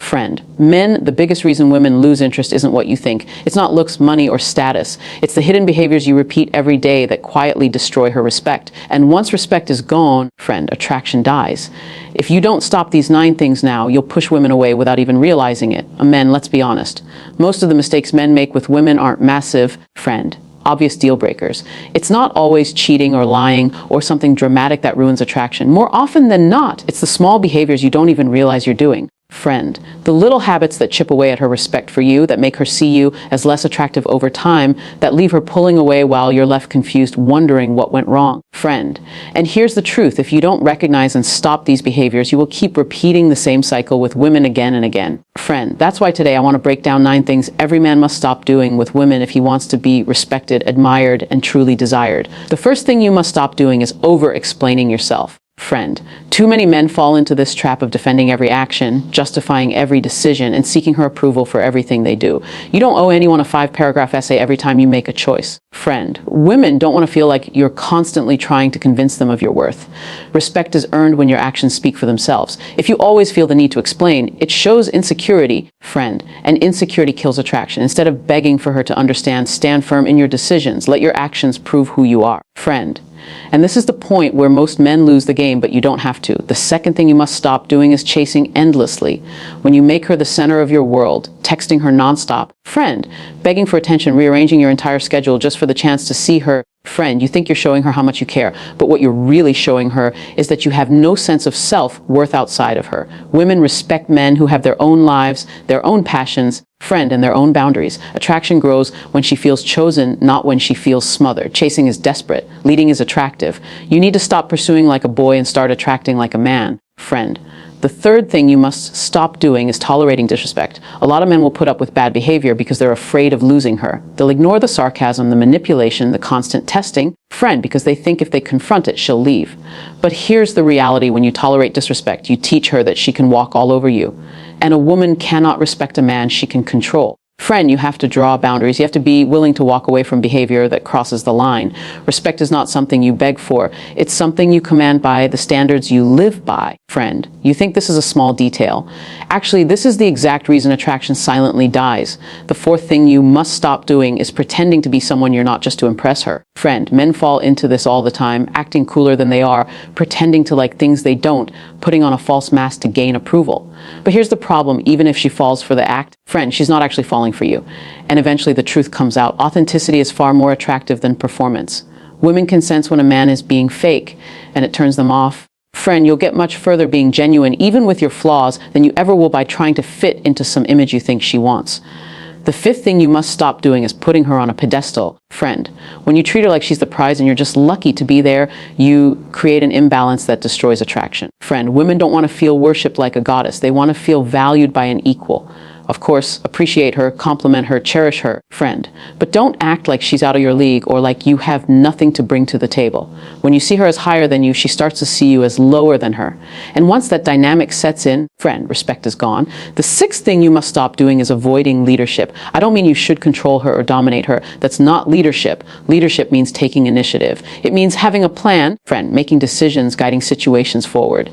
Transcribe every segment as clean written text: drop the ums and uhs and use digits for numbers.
Friend, men, the biggest reason women lose interest isn't what you think. It's not looks, money, or status. It's the hidden behaviors you repeat every day that quietly destroy her respect. And once respect is gone, friend, attraction dies. If you don't stop these 9 things now, you'll push women away without even realizing it. Men, let's be honest. Most of the mistakes men make with women aren't massive, friend, obvious deal breakers. It's not always cheating or lying or something dramatic that ruins attraction. More often than not, it's the small behaviors you don't even realize you're doing. Friend, the little habits that chip away at her respect for you, that make her see you as less attractive over time, that leave her pulling away while you're left confused, wondering what went wrong. Friend, and here's the truth. If you don't recognize and stop these behaviors, you will keep repeating the same cycle with women again and again. Friend, that's why today I want to break down 9 things every man must stop doing with women if he wants to be respected, admired, and truly desired. The first thing you must stop doing is over-explaining yourself. Friend, too many men fall into this trap of defending every action, justifying every decision, and seeking her approval for everything they do. You don't owe anyone a 5-paragraph essay every time you make a choice. Friend, women don't want to feel like you're constantly trying to convince them of your worth. Respect is earned when your actions speak for themselves. If you always feel the need to explain, it shows insecurity, friend, and insecurity kills attraction. Instead of begging for her to understand, stand firm in your decisions. Let your actions prove who you are. Friend, and this is the point where most men lose the game, but you don't have to. The second thing you must stop doing is chasing endlessly. When you make her the center of your world, texting her nonstop, friend, begging for attention, rearranging your entire schedule just for the chance to see her, friend, you think you're showing her how much you care, but what you're really showing her is that you have no sense of self-worth outside of her. Women respect men who have their own lives, their own passions, friend, and their own boundaries. Attraction grows when she feels chosen, not when she feels smothered. Chasing is desperate. Leading is attractive. You need to stop pursuing like a boy and start attracting like a man. Friend. The third thing you must stop doing is tolerating disrespect. A lot of men will put up with bad behavior because they're afraid of losing her. They'll ignore the sarcasm, the manipulation, the constant testing, friend, because they think if they confront it, she'll leave. But here's the reality: when you tolerate disrespect, you teach her that she can walk all over you. And a woman cannot respect a man she can control. Friend, you have to draw boundaries. You have to be willing to walk away from behavior that crosses the line. Respect is not something you beg for. It's something you command by the standards you live by. Friend, you think this is a small detail. Actually, this is the exact reason attraction silently dies. The fourth thing you must stop doing is pretending to be someone you're not just to impress her. Friend, men fall into this all the time, acting cooler than they are, pretending to like things they don't, putting on a false mask to gain approval. But here's the problem: even if she falls for the act, friend, she's not actually falling for you. And eventually the truth comes out. Authenticity is far more attractive than performance. Women can sense when a man is being fake, and it turns them off. Friend, you'll get much further being genuine, even with your flaws, than you ever will by trying to fit into some image you think she wants. The fifth thing you must stop doing is putting her on a pedestal. Friend, when you treat her like she's the prize and you're just lucky to be there, you create an imbalance that destroys attraction. Friend, women don't want to feel worshipped like a goddess. They want to feel valued by an equal. Of course, appreciate her, compliment her, cherish her, friend. But don't act like she's out of your league or like you have nothing to bring to the table. When you see her as higher than you, she starts to see you as lower than her. And once that dynamic sets in, friend, respect is gone. The sixth thing you must stop doing is avoiding leadership. I don't mean you should control her or dominate her. That's not leadership. Leadership means taking initiative. It means having a plan, friend, making decisions, guiding situations forward.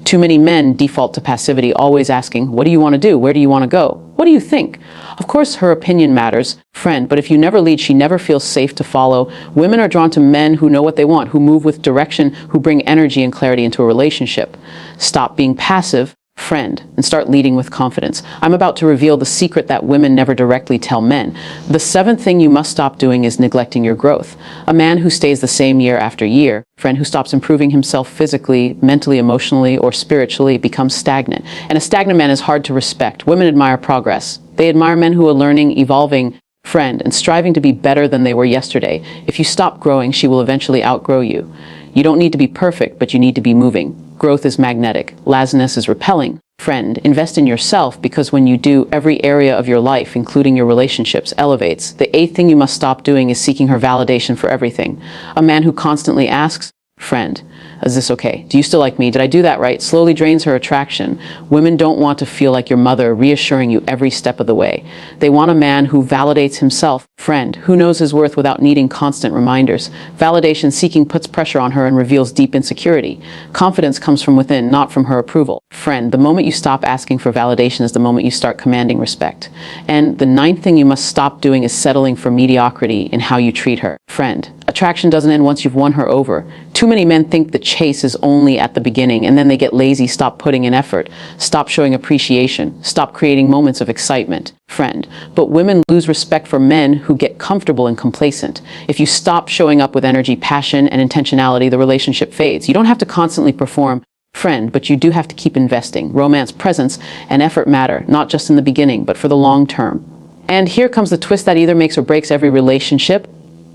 Too many men default to passivity, always asking, what do you want to do? Where do you want to go? What do you think? Of course, her opinion matters, friend, but if you never lead, she never feels safe to follow. Women are drawn to men who know what they want, who move with direction, who bring energy and clarity into a relationship. Stop being passive, friend, and start leading with confidence. I'm about to reveal the secret that women never directly tell men. The seventh thing you must stop doing is neglecting your growth. A man who stays the same year after year, friend, who stops improving himself physically, mentally, emotionally, or spiritually, becomes stagnant. And a stagnant man is hard to respect. Women admire progress. They admire men who are learning, evolving, friend, and striving to be better than they were yesterday. If you stop growing, she will eventually outgrow you. You don't need to be perfect, but you need to be moving. Growth is magnetic. Laziness is repelling. Friend, invest in yourself, because when you do, every area of your life, including your relationships, elevates. The eighth thing you must stop doing is seeking her validation for everything. A man who constantly asks, Friend, is this okay? Do you still like me? Did I do that right? Slowly drains her attraction. Women don't want to feel like your mother reassuring you every step of the way. They want a man who validates himself. Friend, who knows his worth without needing constant reminders. Validation seeking puts pressure on her and reveals deep insecurity. Confidence comes from within, not from her approval. Friend, the moment you stop asking for validation is the moment you start commanding respect. And the ninth thing you must stop doing is settling for mediocrity in how you treat her. Friend, attraction doesn't end once you've won her over. Too many men think the chase is only at the beginning, and then they get lazy, stop putting in effort, stop showing appreciation, stop creating moments of excitement. Friend, but women lose respect for men who get comfortable and complacent. If you stop showing up with energy, passion, and intentionality, the relationship fades. You don't have to constantly perform. Friend, but you do have to keep investing. Romance, presence, and effort matter, not just in the beginning, but for the long term. And here comes the twist that either makes or breaks every relationship.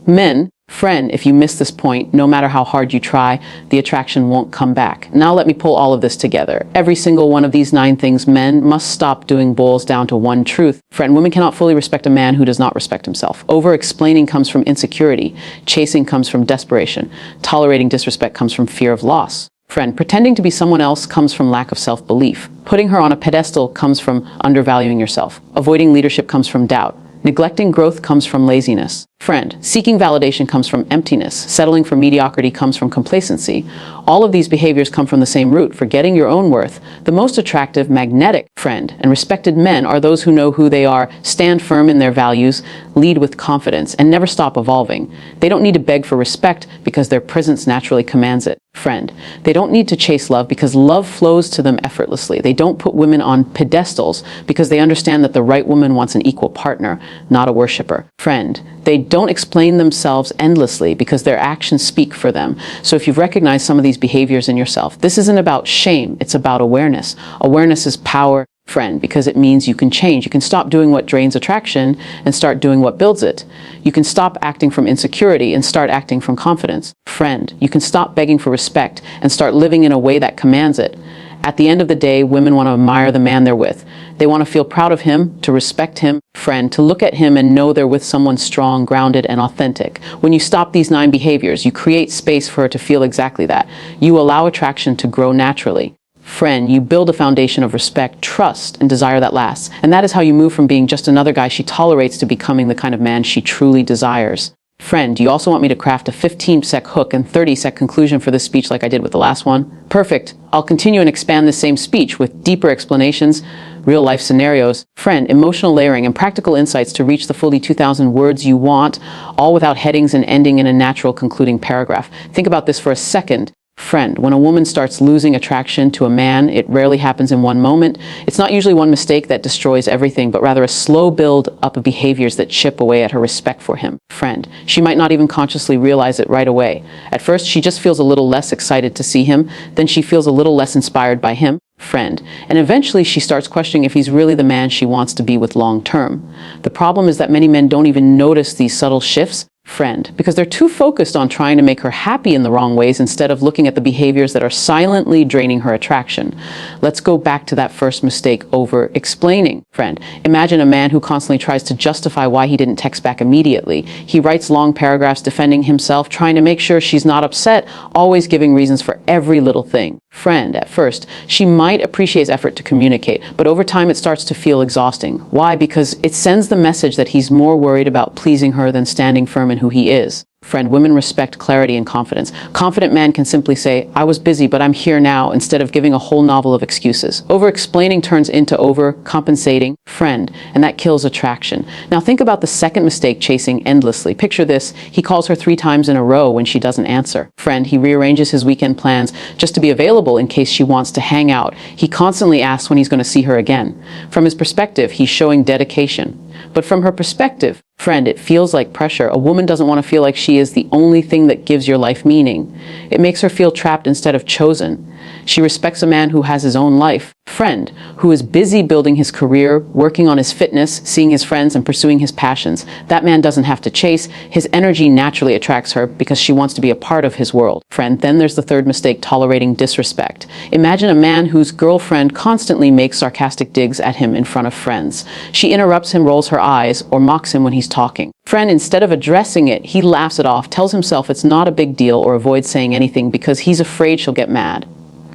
Men, friend, if you miss this point, no matter how hard you try, the attraction won't come back. Now let me pull all of this together. Every single one of these 9 things men must stop doing boils down to one truth. Friend, women cannot fully respect a man who does not respect himself. Over-explaining comes from insecurity. Chasing comes from desperation. Tolerating disrespect comes from fear of loss. Friend, pretending to be someone else comes from lack of self-belief. Putting her on a pedestal comes from undervaluing yourself. Avoiding leadership comes from doubt. Neglecting growth comes from laziness. Friend, seeking validation comes from emptiness. Settling for mediocrity comes from complacency. All of these behaviors come from the same root, forgetting your own worth. The most attractive, magnetic, friend, and respected men are those who know who they are, stand firm in their values, lead with confidence, and never stop evolving. They don't need to beg for respect because their presence naturally commands it. Friend, they don't need to chase love because love flows to them effortlessly. They don't put women on pedestals because they understand that the right woman wants an equal partner, not a worshiper. Friend, they don't explain themselves endlessly because their actions speak for them. So if you've recognized some of these behaviors in yourself, this isn't about shame, it's about awareness. Awareness is power, friend, because it means you can change. You can stop doing what drains attraction and start doing what builds it. You can stop acting from insecurity and start acting from confidence. Friend, you can stop begging for respect and start living in a way that commands it. At the end of the day, women want to admire the man they're with. They want to feel proud of him, to respect him, friend, to look at him and know they're with someone strong, grounded, and authentic. When you stop these 9 behaviors, you create space for her to feel exactly that. You allow attraction to grow naturally. Friend, you build a foundation of respect, trust, and desire that lasts. And that is how you move from being just another guy she tolerates to becoming the kind of man she truly desires. Friend, do you also want me to craft a 15-sec hook and 30-sec conclusion for this speech like I did with the last one? Perfect. I'll continue and expand this same speech with deeper explanations, real-life scenarios, friend, emotional layering, and practical insights to reach the fully 2,000 words you want, all without headings and ending in a natural concluding paragraph. Think about this for a second. Friend, when a woman starts losing attraction to a man, it rarely happens in one moment. It's not usually one mistake that destroys everything, but rather a slow build up of behaviors that chip away at her respect for him. Friend, she might not even consciously realize it right away. At first, she just feels a little less excited to see him. Then she feels a little less inspired by him. Friend, and eventually she starts questioning if he's really the man she wants to be with long term. The problem is that many men don't even notice these subtle shifts, friend, because they're too focused on trying to make her happy in the wrong ways instead of looking at the behaviors that are silently draining her attraction. Let's go back to that first mistake, over-explaining. Friend, imagine a man who constantly tries to justify why he didn't text back immediately. He writes long paragraphs defending himself, trying to make sure she's not upset, always giving reasons for every little thing. Friend, at first, she might appreciate effort to communicate, but over time it starts to feel exhausting. Why? Because it sends the message that he's more worried about pleasing her than standing firm in who he is. Friend, women respect clarity and confidence. Confident men can simply say, I was busy, but I'm here now, instead of giving a whole novel of excuses. Over-explaining turns into over-compensating, friend, and that kills attraction. Now think about the second mistake, chasing endlessly. Picture this, he calls her 3 times in a row when she doesn't answer. Friend, he rearranges his weekend plans just to be available in case she wants to hang out. He constantly asks when he's going to see her again. From his perspective, he's showing dedication. But from her perspective, friend, it feels like pressure. A woman doesn't want to feel like she is the only thing that gives your life meaning. It makes her feel trapped instead of chosen. She respects a man who has his own life. Friend, who is busy building his career, working on his fitness, seeing his friends, and pursuing his passions. That man doesn't have to chase. His energy naturally attracts her because she wants to be a part of his world. Friend, then there's the third mistake, tolerating disrespect. Imagine a man whose girlfriend constantly makes sarcastic digs at him in front of friends. She interrupts him, rolls her eyes, or mocks him when he's talking. Friend, instead of addressing it, he laughs it off, tells himself it's not a big deal, or avoids saying anything because he's afraid she'll get mad.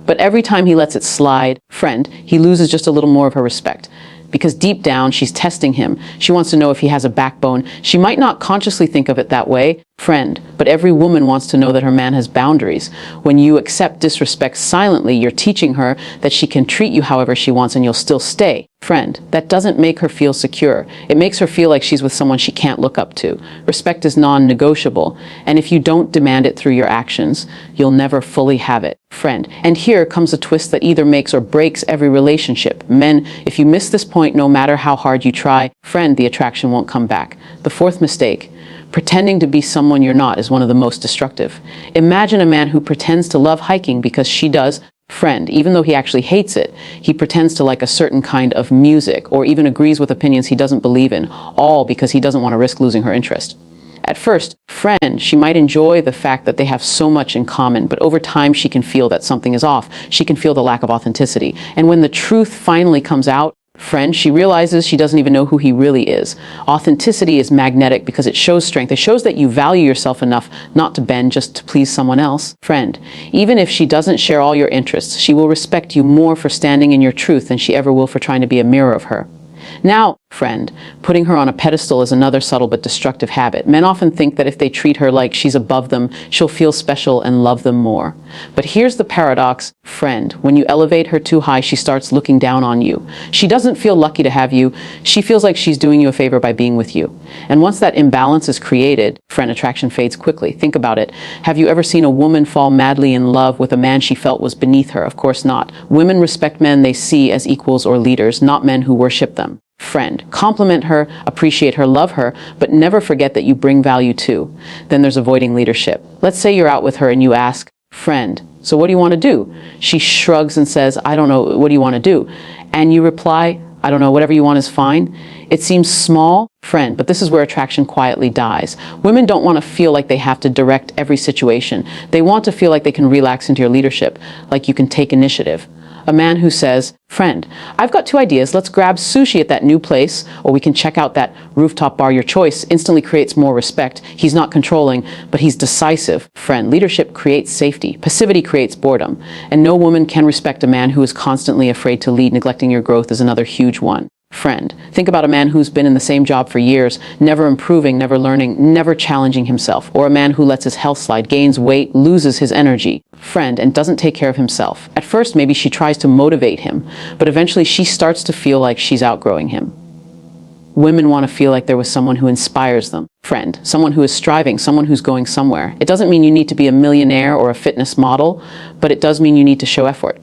But every time he lets it slide, friend, he loses just a little more of her respect. Because deep down, she's testing him. She wants to know if he has a backbone. She might not consciously think of it that way, friend, but every woman wants to know that her man has boundaries. When you accept disrespect silently, you're teaching her that she can treat you however she wants and you'll still stay. Friend, that doesn't make her feel secure. It makes her feel like she's with someone she can't look up to. Respect is non-negotiable, and if you don't demand it through your actions, you'll never fully have it. Friend, and here comes a twist that either makes or breaks every relationship. Men, if you miss this point, no matter how hard you try, friend, the attraction won't come back. The fourth mistake, pretending to be someone you're not, is one of the most destructive. Imagine a man who pretends to love hiking because she does. Friend, even though he actually hates it, he pretends to like a certain kind of music or even agrees with opinions he doesn't believe in, all because he doesn't want to risk losing her interest. At first, friend, she might enjoy the fact that they have so much in common, but over time she can feel that something is off. She can feel the lack of authenticity. And when the truth finally comes out, friend, she realizes she doesn't even know who he really is. Authenticity is magnetic because it shows strength. It shows that you value yourself enough not to bend just to please someone else. Friend, even if she doesn't share all your interests, she will respect you more for standing in your truth than she ever will for trying to be a mirror of her. Now, friend, putting her on a pedestal is another subtle but destructive habit. Men often think that if they treat her like she's above them, she'll feel special and love them more. But here's the paradox, friend. When you elevate her too high, she starts looking down on you. She doesn't feel lucky to have you. She feels like she's doing you a favor by being with you. And once that imbalance is created, friend, attraction fades quickly. Think about it. Have you ever seen a woman fall madly in love with a man she felt was beneath her? Of course not. Women respect men they see as equals or leaders, not men who worship them. Friend, compliment her, appreciate her, love her, but never forget that you bring value too. Then there's avoiding leadership. Let's say you're out with her and you ask, friend, so what do you want to do? She shrugs and says, I don't know, what do you want to do? And you reply, I don't know, whatever you want is fine. It seems small, friend, but this is where attraction quietly dies. Women don't want to feel like they have to direct every situation. They want to feel like they can relax into your leadership, like you can take initiative. A man who says, friend, I've got 2 ideas. Let's grab sushi at that new place, or we can check out that rooftop bar. Your choice instantly creates more respect. He's not controlling, but he's decisive. Friend, leadership creates safety. Passivity creates boredom. And no woman can respect a man who is constantly afraid to lead. Neglecting your growth is another huge one. Friend, think about a man who's been in the same job for years, never improving, never learning, never challenging himself. Or a man who lets his health slide, gains weight, loses his energy. Friend, and doesn't take care of himself. At first, maybe she tries to motivate him, but eventually she starts to feel like she's outgrowing him. Women want to feel like there was someone who inspires them. Friend, someone who is striving, someone who's going somewhere. It doesn't mean you need to be a millionaire or a fitness model, but it does mean you need to show effort.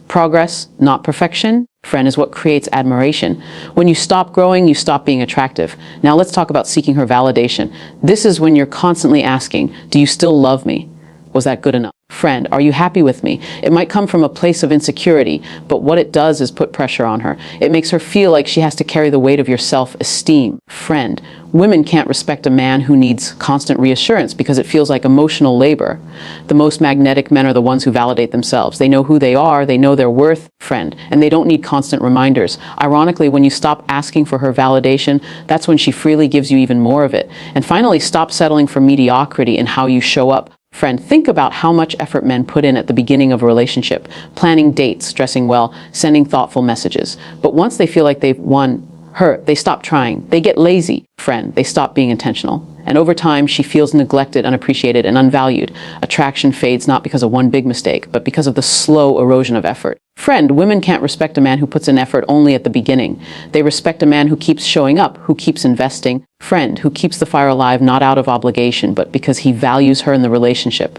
Progress, not perfection, friend, is what creates admiration. When you stop growing, you stop being attractive. Now let's talk about seeking her validation. This is when you're constantly asking, do you still love me? Was that good enough? Friend, are you happy with me? It might come from a place of insecurity, but what it does is put pressure on her. It makes her feel like she has to carry the weight of your self-esteem. Friend, women can't respect a man who needs constant reassurance because it feels like emotional labor. The most magnetic men are the ones who validate themselves. They know who they are, they know their worth, friend, and they don't need constant reminders. Ironically, when you stop asking for her validation, that's when she freely gives you even more of it. And finally, stop settling for mediocrity in how you show up. Friend, think about how much effort men put in at the beginning of a relationship, planning dates, dressing well, sending thoughtful messages. But once they feel like they've won her, they stop trying. They get lazy. Friend, they stop being intentional. And over time, she feels neglected, unappreciated, and unvalued. Attraction fades not because of one big mistake, but because of the slow erosion of effort. Friend, women can't respect a man who puts in effort only at the beginning. They respect a man who keeps showing up, who keeps investing. Friend, who keeps the fire alive not out of obligation, but because he values her in the relationship.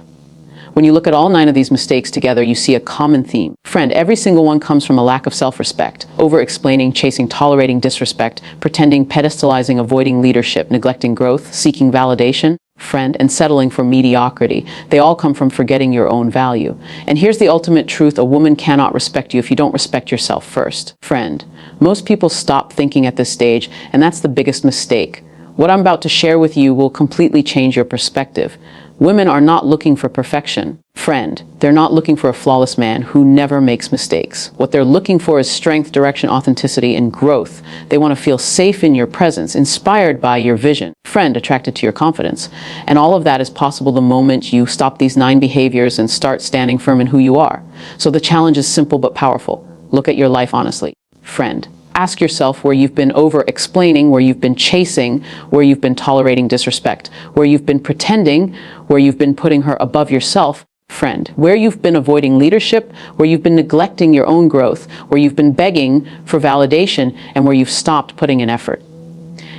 When you look at all 9 of these mistakes together, you see a common theme. Friend, every single one comes from a lack of self-respect, over-explaining, chasing, tolerating disrespect, pretending, pedestalizing, avoiding leadership, neglecting growth, seeking validation. friend, and settling for mediocrity. They all come from forgetting your own value. And here's the ultimate truth: a woman cannot respect you if you don't respect yourself first. Friend, most people stop thinking at this stage, and that's the biggest mistake. What I'm about to share with you will completely change your perspective. Women are not looking for perfection. Friend, they're not looking for a flawless man who never makes mistakes. What they're looking for is strength, direction, authenticity, and growth. They want to feel safe in your presence, inspired by your vision. Friend, attracted to your confidence. And all of that is possible the moment you stop these 9 behaviors and start standing firm in who you are. So the challenge is simple but powerful. Look at your life honestly. Friend, ask yourself where you've been over-explaining, where you've been chasing, where you've been tolerating disrespect, where you've been pretending, where you've been putting her above yourself. Friend, where you've been avoiding leadership, where you've been neglecting your own growth, where you've been begging for validation, and where you've stopped putting in effort.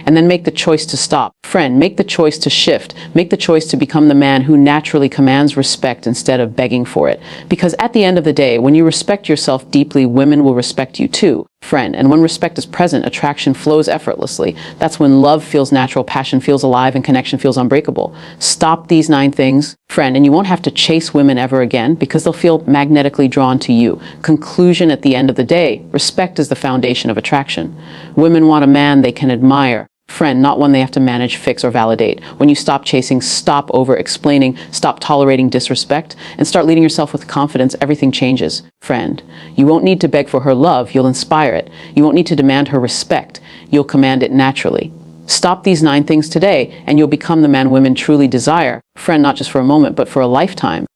And then make the choice to stop. Friend, make the choice to shift. Make the choice to become the man who naturally commands respect instead of begging for it. Because at the end of the day, when you respect yourself deeply, women will respect you too. Friend, and when respect is present, attraction flows effortlessly. That's when love feels natural, passion feels alive, and connection feels unbreakable. Stop these 9 things, friend, and you won't have to chase women ever again because they'll feel magnetically drawn to you. Conclusion: at the end of the day, respect is the foundation of attraction. Women want a man they can admire. Friend, not one they have to manage, fix, or validate. When you stop chasing, stop over-explaining, stop tolerating disrespect, and start leading yourself with confidence, everything changes. Friend, you won't need to beg for her love, you'll inspire it. You won't need to demand her respect, you'll command it naturally. Stop these 9 things today, and you'll become the man women truly desire. Friend, not just for a moment, but for a lifetime.